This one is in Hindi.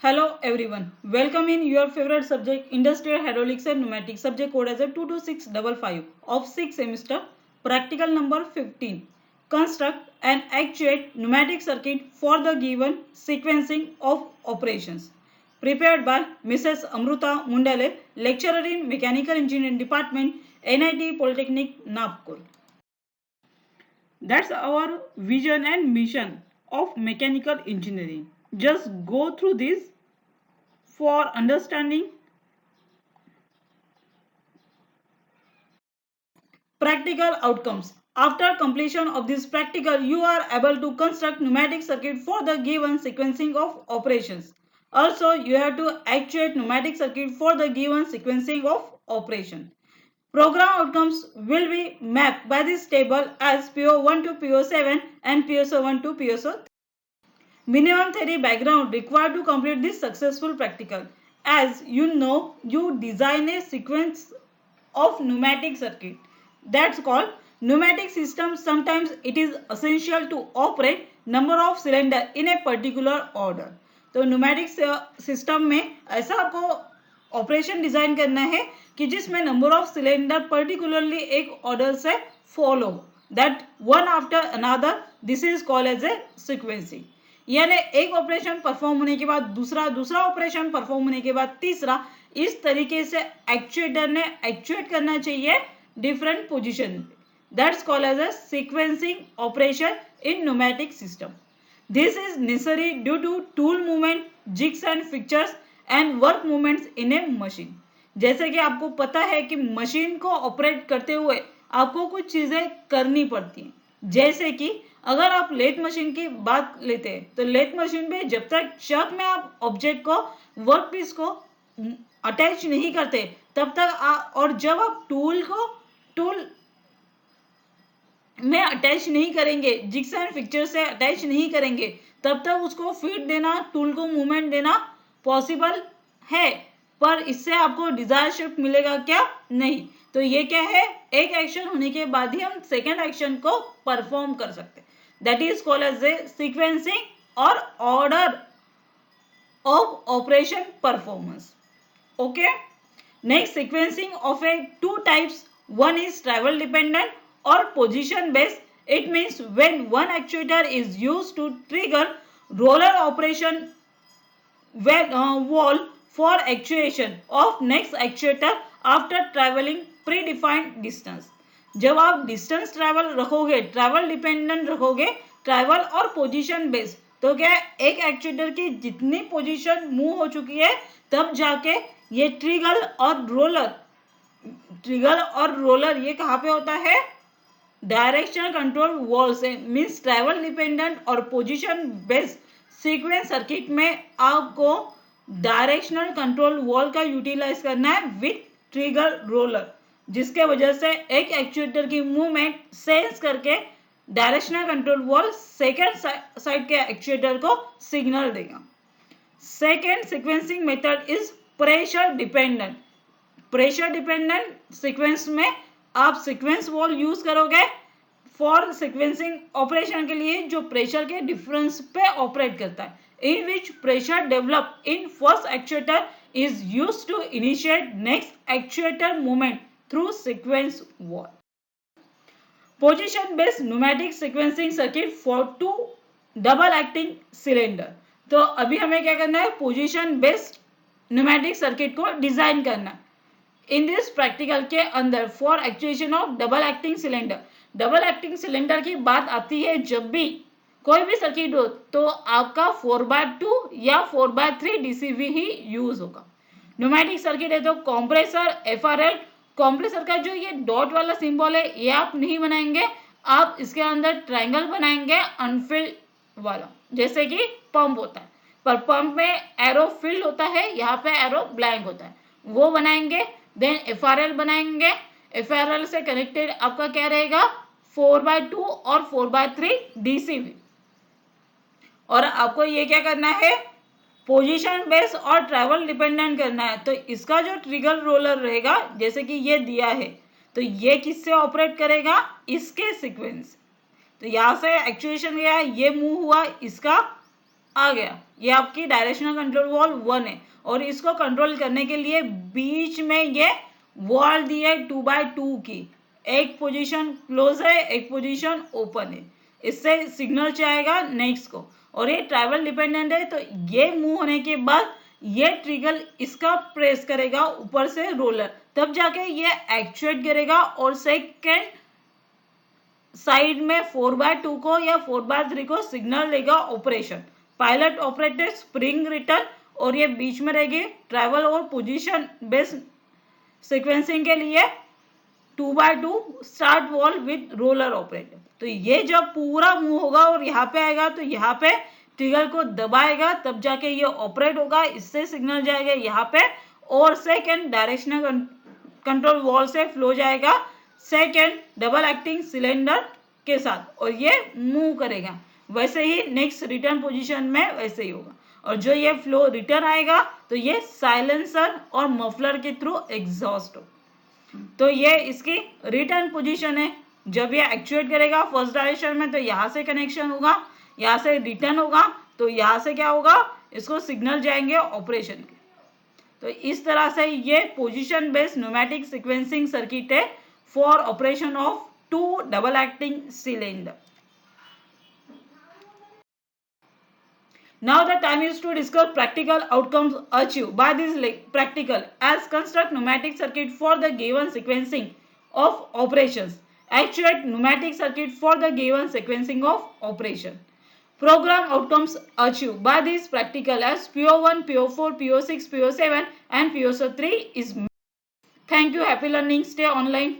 Hello everyone, welcome in your favorite subject Industrial Hydraulics and Pneumatics. Subject code as a 22655 of 6th semester. Practical number 15. Construct and actuate pneumatic circuit for the given sequencing of operations. Prepared by Mrs. Amruta Mundale, lecturer in Mechanical Engineering Department, NIT Polytechnic, Nagpur. That's our vision and mission of mechanical engineering. Just go through this for understanding. Practical outcomes. After completion of this practical, you are able to construct pneumatic circuit for the given sequencing of operations. Also, you have to actuate pneumatic circuit for the given sequencing of operation. Program outcomes will be mapped by this table as PO1 to PO7 and PSO1 to PSO3. Minimum theory background required to complete this successful practical. As you know, you design a sequence of pneumatic circuit. That's called pneumatic system. Sometimes it is essential to operate number of cylinder in a particular order. तो न्यूमेटिक सिस्टम में ऐसा आपको ऑपरेशन डिजाइन करना है कि जिसमें नंबर ऑफ सिलेंडर पर्टिकुलरली एक ऑर्डर से follow that one after another. This is called as a sequencing. यानी एक ऑपरेशन परफॉर्म होने के बाद दूसरा, दूसरा ऑपरेशन परफॉर्म होने के बाद तीसरा, इस तरीके से एक्चुएटर ने एक्चुएट करना चाहिए different position. That's called as a sequencing operation in pneumatic system. This is necessary due to tool movement, jigs and fixtures and work movements in a machine. जैसे कि आपको पता है कि मशीन को ऑपरेट करते हुए आपको कुछ चीजें करनी पड़ती हैं. जैसे कि अगर आप लेथ मशीन की बात लेते हैं तो लेथ मशीन पे जब तक चक में आप ऑब्जेक्ट को, वर्क पीस को अटैच नहीं करते तब तक और जब आप टूल में अटैच नहीं करेंगे, जिग्स एंड फिक्चर से अटैच नहीं करेंगे, तब तक उसको फीड देना, टूल को मूवमेंट देना पॉसिबल है. पर इससे आपको डिजायर शिफ्ट मिलेगा क्या? नहीं. तो ये क्या है? एक एक्शन होने के बाद ही हम सेकेंड एक्शन को परफॉर्म कर सकते हैं. That is called as a sequencing और order of operation performance. Okay. Next, sequencing of a two types. One is travel dependent or position based. It means when one actuator is used to trigger roller operation wall for actuation of next actuator after traveling predefined distance. जब आप डिस्टेंस ट्रैवल रखोगे, ट्रैवल डिपेंडेंट रखोगे, ट्रैवल और पोजीशन बेस्ड, तो क्या एक एक्चुएटर की जितनी पोजीशन मूव हो चुकी है तब जाके ये ट्रिगर और रोलर ये कहाँ पे होता है? डायरेक्शनल कंट्रोल वॉल से. मीन्स ट्रैवल डिपेंडेंट और पोजीशन बेस्ड सीक्वेंस सर्किट में आपको डायरेक्शनल कंट्रोल वॉल का यूटिलाइज करना है विथ ट्रिगर रोलर, जिसके वजह से एक एक्चुएटर की मूवमेंट सेंस करके directional control wall second side के एक्चुएटर को सिग्नल देगा. Second sequencing method is pressure dependent. Pressure dependent sequence में आप सीक्वेंस वॉल यूज करोगे फॉर सीक्वेंसिंग ऑपरेशन के लिए जो प्रेशर के डिफरेंस पे ऑपरेट करता है. In which pressure develop in first actuator is use to initiate next actuator movement through sequence valve. Position based pneumatic sequencing circuit for two double acting cylinder. तो अभी हमें क्या करना है? पोजीशन बेस्ड न्यूमेटिक सर्किट को डिजाइन करना. इन दिस प्रैक्टिकल के अंदर for actuation of double acting cylinder. Double acting cylinder की बात आती है जब भी कोई भी सर्किट हो तो आपका 4/2 या 4/3 डीसीवी ही यूज होगा. न्यूमेटिक सर्किट है तो कंप्रेसर, एफआरएल. कंप्रेसर का जो ये डॉट वाला सिंबल है ये आप नहीं बनाएंगे, आप इसके अंदर ट्रायंगल बनाएंगे अनफिल्ड वाला, जैसे कि पंप होता है. पर पंप में एरो फिल्ड होता है, यहाँ पे एरो ब्लैंक होता है, वो बनाएंगे. देन एफआरएल बनाएंगे. एफआरएल से कनेक्टेड आपका क्या रहेगा? 4/2 और 4/3 डीसीवी. और आपको ये क्या करना है? पोजीशन बेस्ड और ट्रैवल डिपेंडेंट करना है. तो इसका जो ट्रिगर रोलर रहेगा, जैसे कि ये दिया है, तो ये किससे ऑपरेट करेगा? इसके सीक्वेंस. तो यहाँ से एक्चुएशन गया, ये मूव हुआ, इसका आ गया, ये आपकी डायरेक्शनल कंट्रोल वॉल्व 1 है और इसको कंट्रोल करने के लिए बीच में ये वॉल दी है 2x2 की, एक पोजीशन क्लोज है, एक पोजीशन ओपन है, इससे सिग्नल जाएगा नेक्स्ट को। और ये ट्रैवल डिपेंडेंट है, तो ये मूव होने के बाद ये ट्रिगर इसका प्रेस करेगा ऊपर से रोलर, तब जाके ये एक्चुएट करेगा और सेकेंड साइड में 4x2 को या 4x3 को सिग्नल देगा operation. Pilot operated spring return, और ये बीच में रहेगी ट्रैवल और पोजीशन बेस्ड सीक्वेंसिंग के लिए 2x2 start wall with roller operator. तो ये जब पूरा मूव होगा और यहाँ पे आएगा तो यहाँ पे ट्रिगर को दबाएगा, तब जाके ये ऑपरेट होगा, इससे सिग्नल जाएगा यहाँ पे और सेकेंड डायरेक्शनल कंट्रोल वॉल से फ्लो जाएगा सेकेंड डबल एक्टिंग सिलेंडर के साथ और ये मूव करेगा। वैसे ही नेक्स्ट रिटर्न पोजीशन में वैसे ही होगा, और जो ये फ्लो रिटर्न आएगा तो ये साइलेंसर और मफलर के थ्रू एग्जॉस्ट हो। तो ये इसकी रिटर्न पोजीशन है। जब ये एक्चुएट करेगा फर्स्ट डायरेक्शन में तो यहाँ से कनेक्शन होगा, यहाँ से रिटर्न होगा, तो यहाँ से क्या होगा, इसको सिग्नल जाएंगे ऑपरेशन के। तो इस तरह से ये position based pneumatic sequencing circuit है for operation of 2 double acting cylinder. Now the time is to discuss practical outcomes achieved by this practical as construct pneumatic circuit for the given sequencing of operations. Actuate pneumatic circuit for the given sequencing of operation. Program outcomes achieved by this practical as PO1, PO4, PO6, PO7 and PO3 is. Thank you. Happy learning. Stay online.